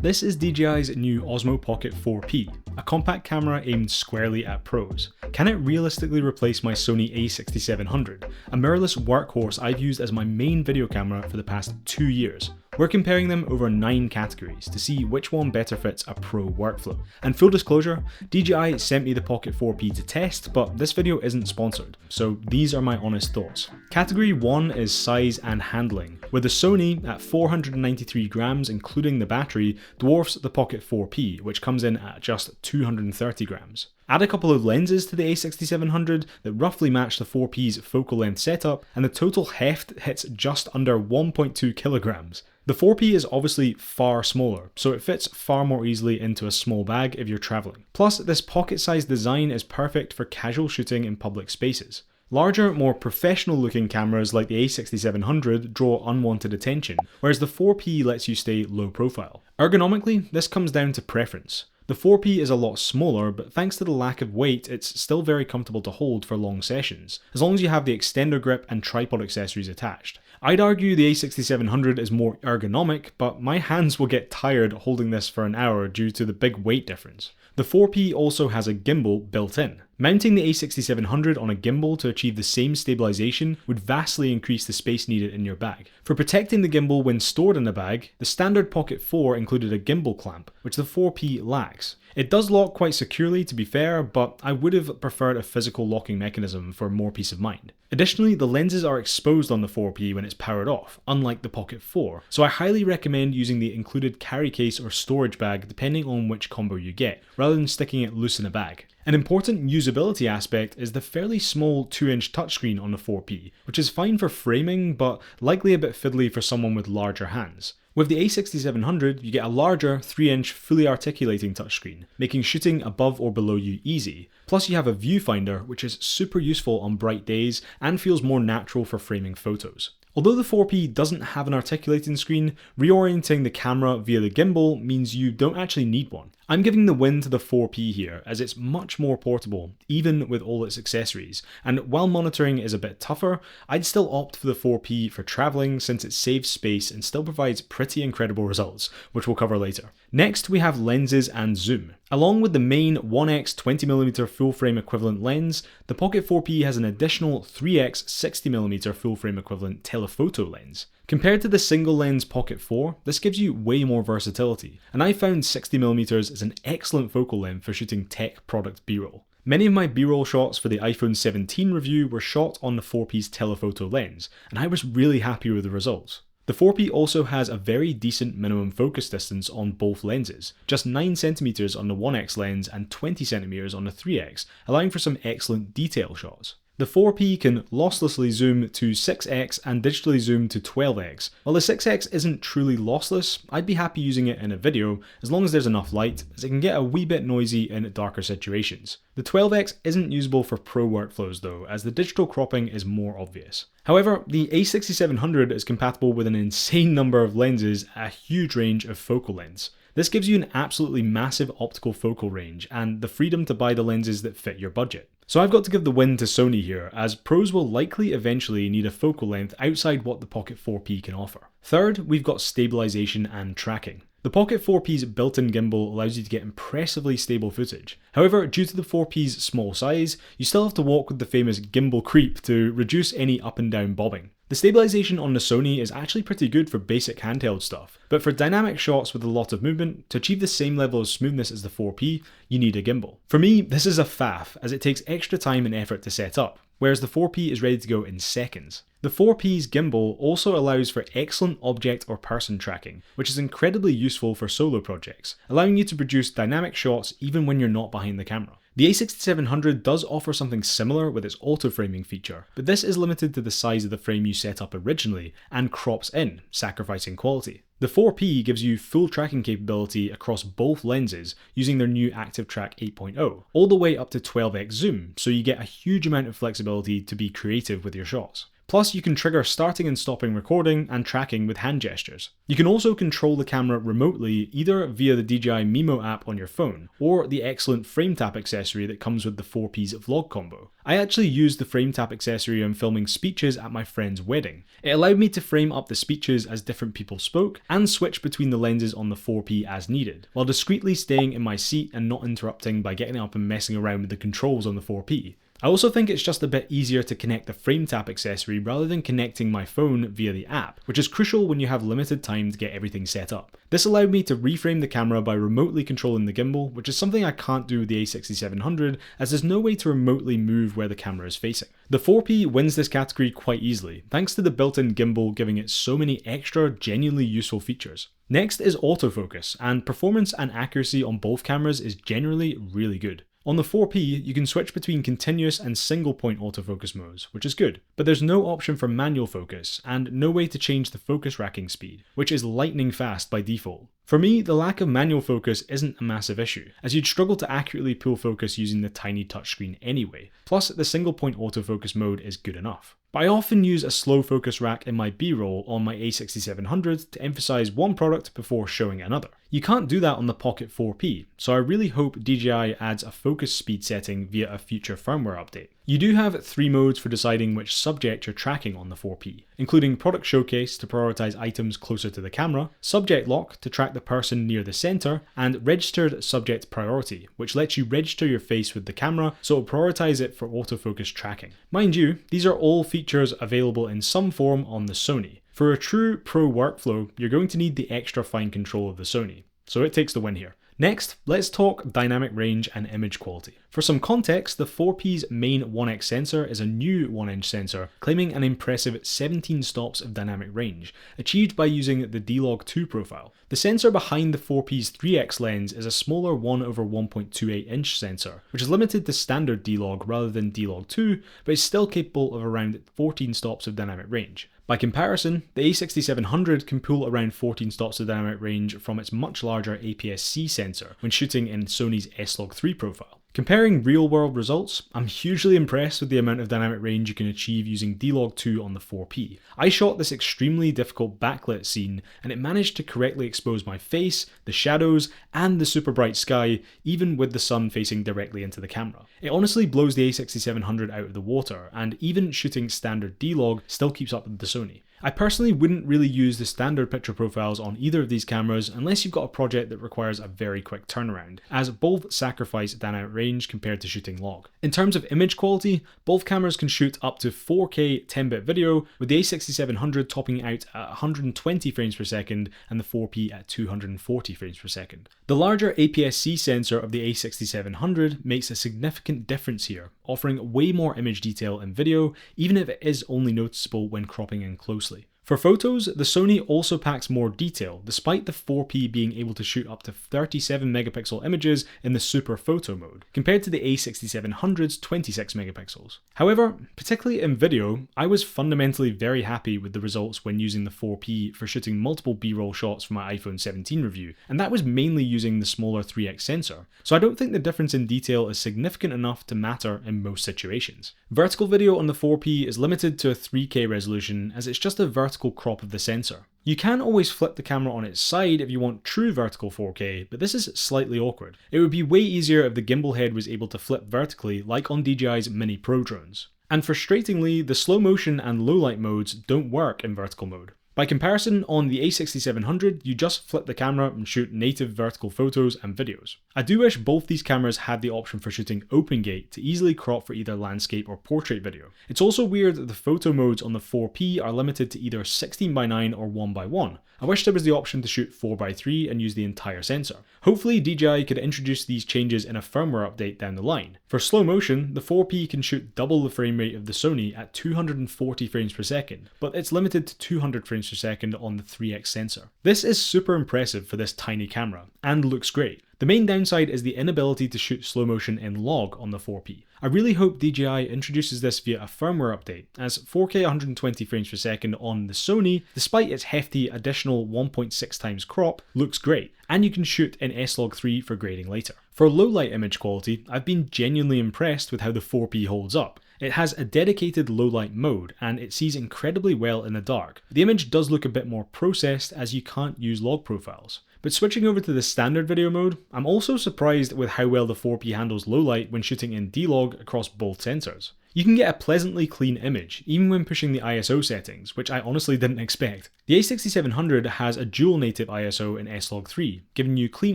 This is DJI's new Osmo Pocket 4P, a compact camera aimed squarely at pros. Can it realistically replace my Sony a6700, a mirrorless workhorse I've used as my main video camera for the past 2 years? We're comparing them over 9 categories to see which one better fits a pro workflow. And full disclosure, DJI sent me the Pocket 4P to test, but this video isn't sponsored, so these are my honest thoughts. Category 1 is size and handling, where the Sony, at 493 grams including the battery, dwarfs the Pocket 4P, which comes in at just 230 grams. Add a couple of lenses to the a6700 that roughly match the 4P's focal length setup, and the total heft hits just under 1.2 kilograms. The 4P is obviously far smaller, so it fits far more easily into a small bag if you're travelling. Plus, this pocket-sized design is perfect for casual shooting in public spaces. Larger, more professional-looking cameras like the a6700 draw unwanted attention, whereas the 4P lets you stay low profile. Ergonomically, this comes down to preference. The 4P is a lot smaller, but thanks to the lack of weight, it's still very comfortable to hold for long sessions, as long as you have the extender grip and tripod accessories attached. I'd argue the a6700 is more ergonomic, but my hands will get tired holding this for an hour due to the big weight difference. The 4P also has a gimbal built in. Mounting the a6700 on a gimbal to achieve the same stabilisation would vastly increase the space needed in your bag. For protecting the gimbal when stored in a bag, the standard Pocket 4 included a gimbal clamp, which the 4P lacks. It does lock quite securely to be fair, but I would have preferred a physical locking mechanism for more peace of mind. Additionally, the lenses are exposed on the 4P when it's powered off, unlike the Pocket 4, so I highly recommend using the included carry case or storage bag depending on which combo you get, rather than sticking it loose in a bag. An important usability aspect is the fairly small 2-inch touchscreen on the 4P, which is fine for framing, but likely a bit fiddly for someone with larger hands. With the a6700, you get a larger 3-inch fully articulating touchscreen, making shooting above or below you easy. Plus you have a viewfinder, which is super useful on bright days and feels more natural for framing photos. Although the 4P doesn't have an articulating screen, reorienting the camera via the gimbal means you don't actually need one. I'm giving the win to the 4P here, as it's much more portable, even with all its accessories, and while monitoring is a bit tougher, I'd still opt for the 4P for travelling since it saves space and still provides pretty incredible results, which we'll cover later. Next we have lenses and zoom. Along with the main 1x 20mm full frame equivalent lens, the Pocket 4P has an additional 3x 60mm full frame equivalent telephoto lens. Compared to the single lens Pocket 4, this gives you way more versatility, and I found 60mm is an excellent focal length for shooting tech product B-roll. Many of my B-roll shots for the iPhone 17 review were shot on the 4P's telephoto lens, and I was really happy with the results. The 4P also has a very decent minimum focus distance on both lenses, just 9cm on the 1x lens and 20cm on the 3x, allowing for some excellent detail shots. The 4P can losslessly zoom to 6x and digitally zoom to 12x. While the 6x isn't truly lossless, I'd be happy using it in a video as long as there's enough light, as it can get a wee bit noisy in darker situations. The 12x isn't usable for pro workflows though, as the digital cropping is more obvious. However, the a6700 is compatible with an insane number of lenses at a huge range of focal lengths. This gives you an absolutely massive optical focal range and the freedom to buy the lenses that fit your budget. So I've got to give the win to Sony here, as pros will likely eventually need a focal length outside what the Pocket 4P can offer. Third, we've got stabilization and tracking. The Pocket 4P's built-in gimbal allows you to get impressively stable footage. However, due to the 4P's small size, you still have to walk with the famous gimbal creep to reduce any up and down bobbing. The stabilization on the Sony is actually pretty good for basic handheld stuff, but for dynamic shots with a lot of movement, to achieve the same level of smoothness as the 4P, you need a gimbal. For me, this is a faff, as it takes extra time and effort to set up, whereas the 4P is ready to go in seconds. The 4P's gimbal also allows for excellent object or person tracking, which is incredibly useful for solo projects, allowing you to produce dynamic shots even when you're not behind the camera. The a6700 does offer something similar with its auto-framing feature, but this is limited to the size of the frame you set up originally and crops in, sacrificing quality. The 4P gives you full tracking capability across both lenses using their new ActiveTrack 8.0, all the way up to 12x zoom, so you get a huge amount of flexibility to be creative with your shots. Plus, you can trigger starting and stopping recording and tracking with hand gestures. You can also control the camera remotely either via the DJI Mimo app on your phone, or the excellent frame tap accessory that comes with the 4P's vlog combo. I actually used the frame tap accessory when filming speeches at my friend's wedding. It allowed me to frame up the speeches as different people spoke, and switch between the lenses on the 4P as needed, while discreetly staying in my seat and not interrupting by getting up and messing around with the controls on the 4P. I also think it's just a bit easier to connect the frame tap accessory rather than connecting my phone via the app, which is crucial when you have limited time to get everything set up. This allowed me to reframe the camera by remotely controlling the gimbal, which is something I can't do with the a6700 as there's no way to remotely move where the camera is facing. The 4P wins this category quite easily, thanks to the built-in gimbal giving it so many extra, genuinely useful features. Next is autofocus, and performance and accuracy on both cameras is generally really good. On the 4P, you can switch between continuous and single point autofocus modes, which is good, but there's no option for manual focus, and no way to change the focus racking speed, which is lightning fast by default. For me, the lack of manual focus isn't a massive issue, as you'd struggle to accurately pull focus using the tiny touchscreen anyway, plus the single point autofocus mode is good enough. But I often use a slow focus rack in my B-roll on my a6700 to emphasize one product before showing another. You can't do that on the Pocket 4P, so I really hope DJI adds a focus speed setting via a future firmware update. You do have 3 modes for deciding which subject you're tracking on the 4P, including Product Showcase to prioritize items closer to the camera, Subject Lock to track the person near the center, and Registered Subject Priority, which lets you register your face with the camera so it'll prioritize it for autofocus tracking. Mind you, these are all features available in some form on the Sony. For a true pro workflow, you're going to need the extra fine control of the Sony, so it takes the win here. Next, let's talk dynamic range and image quality. For some context, the 4P's main 1x sensor is a new 1-inch sensor, claiming an impressive 17 stops of dynamic range, achieved by using the D-Log2 profile. The sensor behind the 4P's 3x lens is a smaller 1/1.28-inch sensor, which is limited to standard D-Log rather than D-Log2, but is still capable of around 14 stops of dynamic range. By comparison, the a6700 can pull around 14 stops of dynamic range from its much larger APS-C sensor when shooting in Sony's S-Log3 profile. Comparing real-world results, I'm hugely impressed with the amount of dynamic range you can achieve using D-Log2 on the 4P. I shot this extremely difficult backlit scene, and it managed to correctly expose my face, the shadows, and the super bright sky, even with the sun facing directly into the camera. It honestly blows the a6700 out of the water, and even shooting standard D-Log still keeps up with the Sony. I personally wouldn't really use the standard picture profiles on either of these cameras unless you've got a project that requires a very quick turnaround, as both sacrifice dynamic range compared to shooting log. In terms of image quality, both cameras can shoot up to 4K 10-bit video, with the a6700 topping out at 120 frames per second and the 4P at 240 frames per second. The larger APS-C sensor of the a6700 makes a significant difference here, offering way more image detail in video, even if it is only noticeable when cropping in closely. For photos, the Sony also packs more detail, despite the 4P being able to shoot up to 37 megapixel images in the super photo mode, compared to the a6700's 26 megapixels. However, particularly in video, I was fundamentally very happy with the results when using the 4P for shooting multiple B-roll shots for my iPhone 17 review, and that was mainly using the smaller 3x sensor, so I don't think the difference in detail is significant enough to matter in most situations. Vertical video on the 4P is limited to a 3K resolution, as it's just a vertical crop of the sensor. You can always flip the camera on its side if you want true vertical 4K, but this is slightly awkward. It would be way easier if the gimbal head was able to flip vertically like on DJI's Mini Pro drones. And frustratingly, the slow motion and low light modes don't work in vertical mode. By comparison, on the a6700, you just flip the camera and shoot native vertical photos and videos. I do wish both these cameras had the option for shooting open gate to easily crop for either landscape or portrait video. It's also weird that the photo modes on the 4P are limited to either 16:9 or 1:1. I wish there was the option to shoot 4:3 and use the entire sensor. Hopefully DJI could introduce these changes in a firmware update down the line. For slow motion, the 4P can shoot double the frame rate of the Sony at 240 frames per second, but it's limited to 200 frames per second on the 3x sensor. This is super impressive for this tiny camera, and looks great. The main downside is the inability to shoot slow motion in log on the 4P. I really hope DJI introduces this via a firmware update, as 4K 120 frames per second on the Sony, despite its hefty additional 1.6 times crop, looks great, and you can shoot in S-Log3 for grading later. For low light image quality, I've been genuinely impressed with how the 4P holds up. It has a dedicated low light mode and it sees incredibly well in the dark. The image does look a bit more processed as you can't use log profiles. But switching over to the standard video mode, I'm also surprised with how well the 4P handles low light when shooting in D-Log across both sensors. You can get a pleasantly clean image, even when pushing the ISO settings, which I honestly didn't expect. The a6700 has a dual native ISO in S-Log3, giving you clean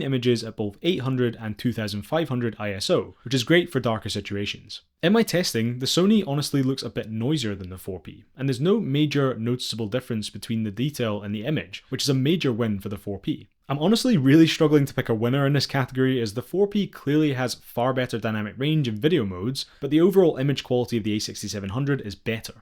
images at both 800 and 2500 ISO, which is great for darker situations. In my testing, the Sony honestly looks a bit noisier than the 4P, and there's no major noticeable difference between the detail and the image, which is a major win for the 4P. I'm honestly really struggling to pick a winner in this category as the 4P clearly has far better dynamic range in video modes, but the overall image quality of the a6700 is better.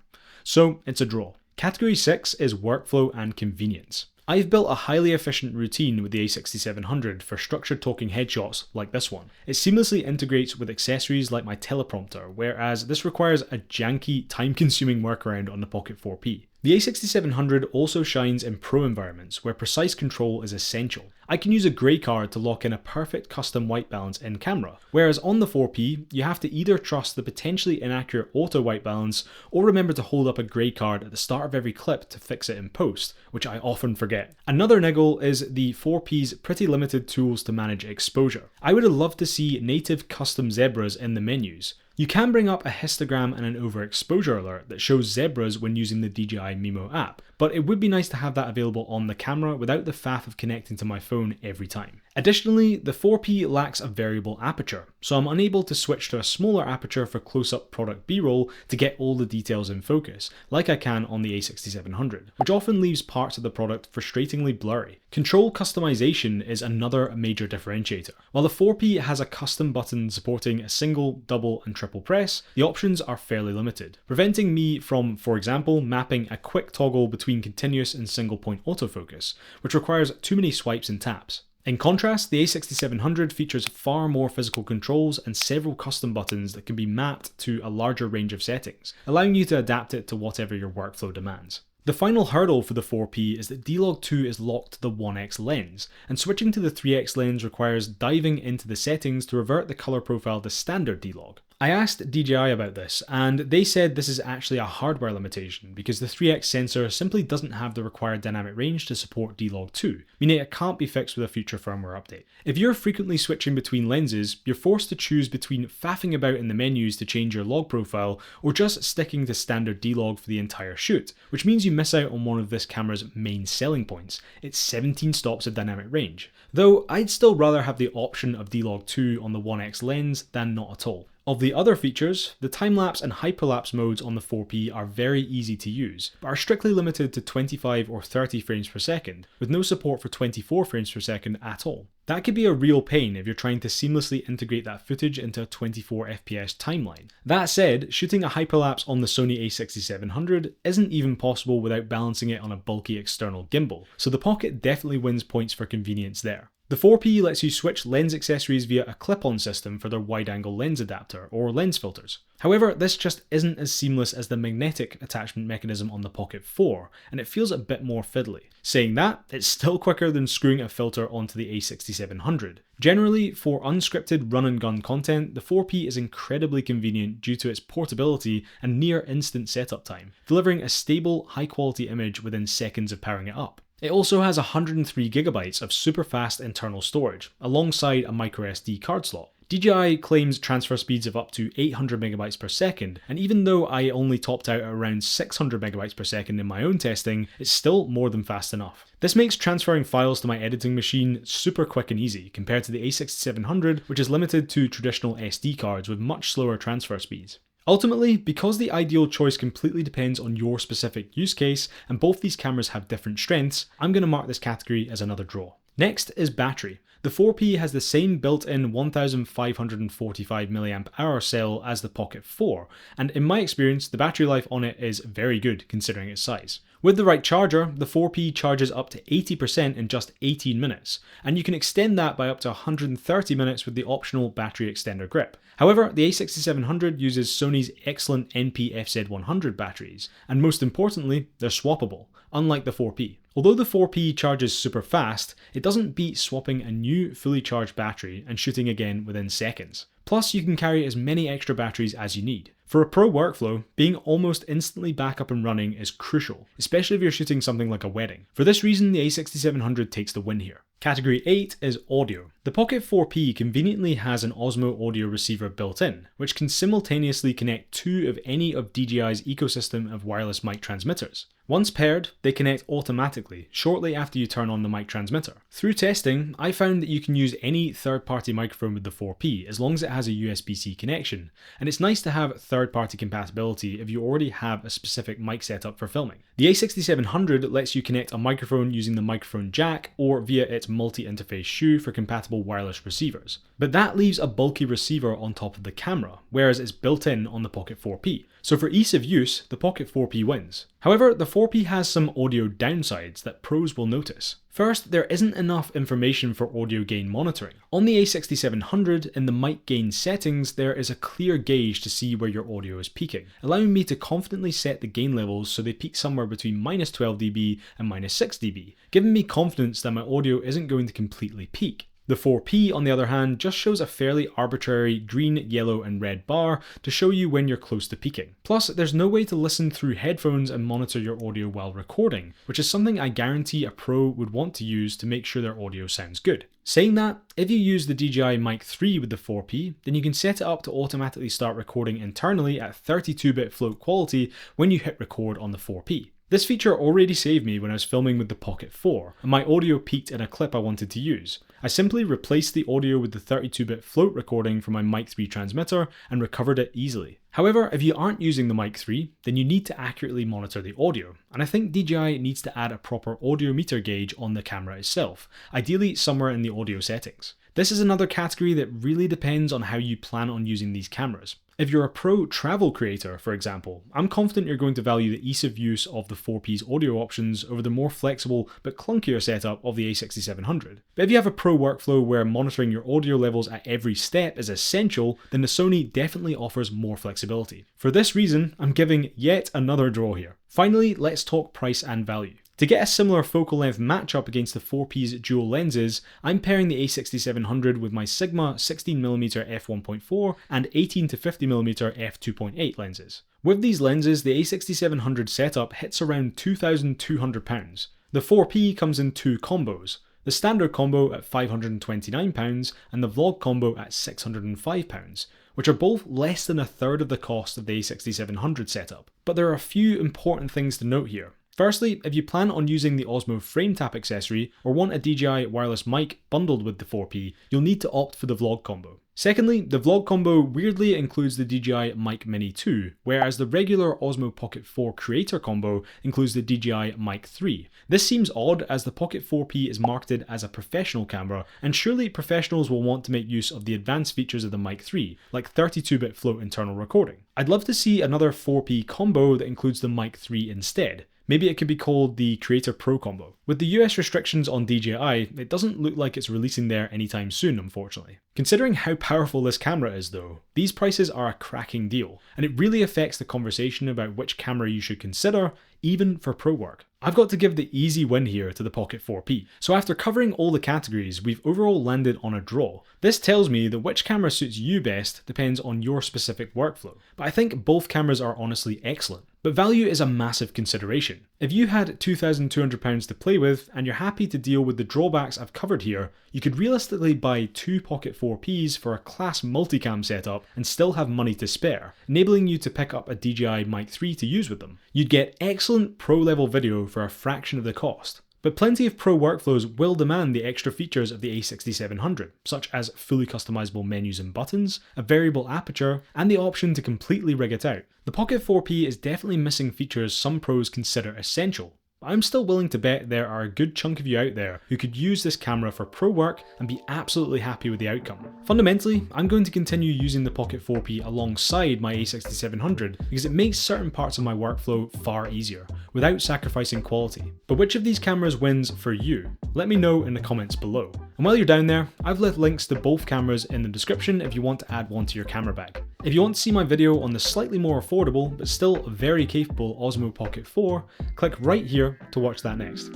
So it's a draw. Category 6 is workflow and convenience. I've built a highly efficient routine with the a6700 for structured talking headshots like this one. It seamlessly integrates with accessories like my teleprompter, whereas this requires a janky, time-consuming workaround on the Pocket 4P. The a6700 also shines in pro environments where precise control is essential. I can use a grey card to lock in a perfect custom white balance in camera, whereas on the 4P, you have to either trust the potentially inaccurate auto white balance or remember to hold up a grey card at the start of every clip to fix it in post, which I often forget. Another niggle is the 4P's pretty limited tools to manage exposure. I would have loved to see native custom zebras in the menus. You can bring up a histogram and an overexposure alert that shows zebras when using the DJI Mimo app, but it would be nice to have that available on the camera without the faff of connecting to my phone every time. Additionally, the 4P lacks a variable aperture, so I'm unable to switch to a smaller aperture for close-up product B-roll to get all the details in focus, like I can on the a6700, which often leaves parts of the product frustratingly blurry. Control customization is another major differentiator. While the 4P has a custom button supporting a single, double, and triple press, the options are fairly limited, preventing me from, for example, mapping a quick toggle between continuous and single point autofocus, which requires too many swipes and taps. In contrast, the a6700 features far more physical controls and several custom buttons that can be mapped to a larger range of settings, allowing you to adapt it to whatever your workflow demands. The final hurdle for the 4P is that D-Log 2 is locked to the 1x lens, and switching to the 3x lens requires diving into the settings to revert the color profile to standard D-Log. I asked DJI about this, and they said this is actually a hardware limitation because the 3x sensor simply doesn't have the required dynamic range to support D-Log 2, meaning it can't be fixed with a future firmware update. If you're frequently switching between lenses, you're forced to choose between faffing about in the menus to change your log profile or just sticking to standard D-Log for the entire shoot, which means you miss out on one of this camera's main selling points, its 17 stops of dynamic range. Though I'd still rather have the option of D-Log 2 on the 1x lens than not at all. Of the other features, the time-lapse and hyperlapse modes on the 4P are very easy to use, but are strictly limited to 25 or 30 frames per second, with no support for 24 frames per second at all. That could be a real pain if you're trying to seamlessly integrate that footage into a 24 FPS timeline. That said, shooting a hyperlapse on the Sony a6700 isn't even possible without balancing it on a bulky external gimbal, so the Pocket definitely wins points for convenience there. The 4P lets you switch lens accessories via a clip-on system for their wide-angle lens adapter or lens filters. However, this just isn't as seamless as the magnetic attachment mechanism on the Pocket 4, and it feels a bit more fiddly. Saying that, it's still quicker than screwing a filter onto the a6700. Generally, for unscripted run-and-gun content, the 4P is incredibly convenient due to its portability and near-instant setup time, delivering a stable, high-quality image within seconds of powering it up. It also has 103GB of super fast internal storage, alongside a microSD card slot. DJI claims transfer speeds of up to 800MB per second, and even though I only topped out at around 600MB per second in my own testing, it's still more than fast enough. This makes transferring files to my editing machine super quick and easy compared to the a6700, which is limited to traditional SD cards with much slower transfer speeds. Ultimately, because the ideal choice completely depends on your specific use case, and both these cameras have different strengths, I'm going to mark this category as another draw. Next is battery. The 4P has the same built-in 1545 mAh cell as the Pocket 4, and in my experience, the battery life on it is very good considering its size. With the right charger, the 4P charges up to 80% in just 18 minutes, and you can extend that by up to 130 minutes with the optional battery extender grip. However, the a6700 uses Sony's excellent NP-FZ100 batteries, and most importantly, they're swappable, unlike the 4P. Although the 4P charges super fast, it doesn't beat swapping a new fully charged battery and shooting again within seconds. Plus, you can carry as many extra batteries as you need. For a pro workflow, being almost instantly back up and running is crucial, especially if you're shooting something like a wedding. For this reason, the a6700 takes the win here. Category 8 is audio. The Pocket 4P conveniently has an Osmo audio receiver built in, which can simultaneously connect two of any of DJI's ecosystem of wireless mic transmitters. Once paired, they connect automatically, shortly after you turn on the mic transmitter. Through testing, I found that you can use any third-party microphone with the 4P as long as it has a USB-C connection, and it's nice to have third-party compatibility if you already have a specific mic setup for filming. The a6700 lets you connect a microphone using the microphone jack or via its multi-interface shoe for compatible wireless receivers. But that leaves a bulky receiver on top of the camera, whereas it's built in on the Pocket 4P. So for ease of use, the Pocket 4P wins. However, the 4P has some audio downsides that pros will notice. First, there isn't enough information for audio gain monitoring. On the a6700, in the mic gain settings, there is a clear gauge to see where your audio is peaking, allowing me to confidently set the gain levels so they peak somewhere between -12 dB and -6 dB, giving me confidence that my audio isn't going to completely peak. The 4P, on the other hand, just shows a fairly arbitrary green, yellow, and red bar to show you when you're close to peaking. Plus, there's no way to listen through headphones and monitor your audio while recording, which is something I guarantee a pro would want to use to make sure their audio sounds good. Saying that, if you use the DJI Mic 3 with the 4P, then you can set it up to automatically start recording internally at 32-bit float quality when you hit record on the 4P. This feature already saved me when I was filming with the Pocket 4, and my audio peaked in a clip I wanted to use. I simply replaced the audio with the 32-bit float recording from my Mic 3 transmitter and recovered it easily. However, if you aren't using the Mic 3, then you need to accurately monitor the audio, and I think DJI needs to add a proper audio meter gauge on the camera itself, ideally somewhere in the audio settings. This is another category that really depends on how you plan on using these cameras. If you're a pro travel creator, for example, I'm confident you're going to value the ease of use of the 4P's audio options over the more flexible but clunkier setup of the a6700. But if you have a pro workflow where monitoring your audio levels at every step is essential, then the Sony definitely offers more flexibility. For this reason, I'm giving yet another draw here. Finally, let's talk price and value. To get a similar focal length matchup against the 4P's dual lenses, I'm pairing the a6700 with my Sigma 16mm f1.4 and 18-50mm f2.8 lenses. With these lenses, the a6700 setup hits around £2,200. The 4P comes in two combos, the standard combo at £529 and the vlog combo at £605, which are both less than a third of the cost of the a6700 setup. But there are a few important things to note here. Firstly, if you plan on using the Osmo frame tap accessory or want a DJI wireless mic bundled with the 4P, you'll need to opt for the vlog combo. Secondly, the vlog combo weirdly includes the DJI Mic Mini 2, whereas the regular Osmo Pocket 4 creator combo includes the DJI Mic 3. This seems odd as the Pocket 4P is marketed as a professional camera, and surely professionals will want to make use of the advanced features of the Mic 3, like 32-bit float internal recording. I'd love to see another 4P combo that includes the Mic 3 instead. Maybe it could be called the Creator Pro combo. With the US restrictions on DJI, it doesn't look like it's releasing there anytime soon, unfortunately. Considering how powerful this camera is though, these prices are a cracking deal, and it really affects the conversation about which camera you should consider, even for pro work. I've got to give the easy win here to the Pocket 4P. So after covering all the categories, we've overall landed on a draw. This tells me that which camera suits you best depends on your specific workflow. But I think both cameras are honestly excellent. But value is a massive consideration. If you had £2,200 to play with and you're happy to deal with the drawbacks I've covered here, you could realistically buy two Pocket 4Ps for a class multicam setup and still have money to spare, enabling you to pick up a DJI Mic 3 to use with them. You'd get excellent pro level video for a fraction of the cost. But plenty of pro workflows will demand the extra features of the a6700, such as fully customizable menus and buttons, a variable aperture, and the option to completely rig it out. The Pocket 4P is definitely missing features some pros consider essential. I'm still willing to bet there are a good chunk of you out there who could use this camera for pro work and be absolutely happy with the outcome. Fundamentally, I'm going to continue using the Pocket 4P alongside my a6700 because it makes certain parts of my workflow far easier, without sacrificing quality. But which of these cameras wins for you? Let me know in the comments below. And while you're down there, I've left links to both cameras in the description if you want to add one to your camera bag. If you want to see my video on the slightly more affordable but still very capable Osmo Pocket 4, click right here to watch that next.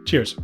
Cheers.